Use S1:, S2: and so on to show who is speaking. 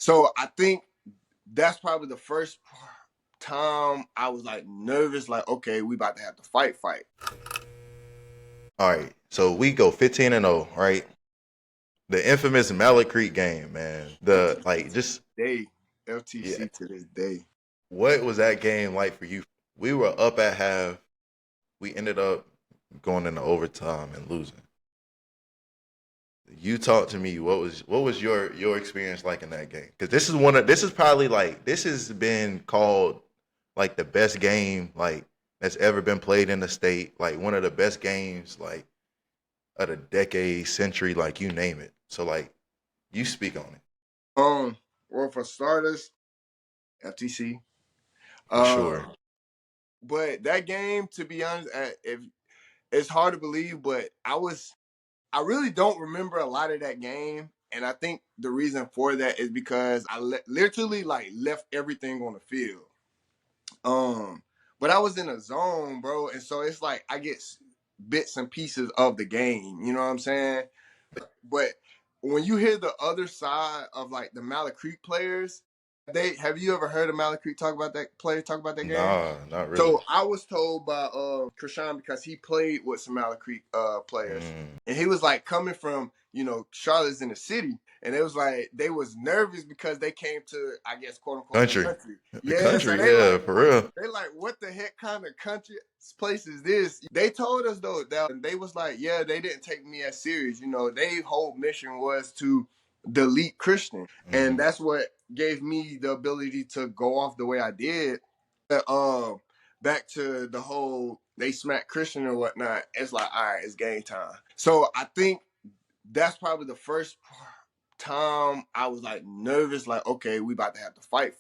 S1: So I think that's probably the first time I was like nervous, like, okay, we about to have to fight.
S2: All right, so we go 15-0, right? The infamous Mallard Creek game, man. The
S1: FTC
S2: like
S1: to
S2: just
S1: this day.
S2: yeah.
S1: FTC to this day.
S2: What was that game like for you? We were up at half. We ended up going into overtime and losing. You talk to me. What was your experience like in that game? Because this is probably like this has been called like the best game like that's ever been played in the state. Like one of the best games like of the decade, century, like you name it. So like you speak on it
S1: Um, well, for starters, FTC.
S2: for sure.
S1: But that game, to be honest, if it's hard to believe, but I really don't remember a lot of that game. And I think the reason for that is because I literally like left everything on the field. Um, but I was in a zone, bro, and so it's like I get bits and pieces of the game. You know what I'm saying? But when you hear the other side of like the Mallard Creek players, they have you ever heard of Mallard Creek talk about that game?
S2: Nah, not really.
S1: So I was told by Krishan because he played with some Mallard Creek players,
S2: Mm.
S1: and he was like coming from Charlotte's in the city, and it was like they was nervous because they came to, I guess, quote unquote, the
S2: Country,
S1: country.
S2: the
S1: Yeah, so
S2: country,
S1: they
S2: yeah,
S1: like
S2: for
S1: what
S2: real.
S1: they like what the heck kind of country place is this? They told us though that they was like, yeah, they didn't take me as serious. Their whole mission was to delete Christian, and
S2: Hmm.
S1: that's what gave me the ability to go off the way I did. Back to the whole they smack Christian or whatnot. It's like, all right, it's game time. So I think that's probably the first time I was like nervous, like, okay, we about to have to fight.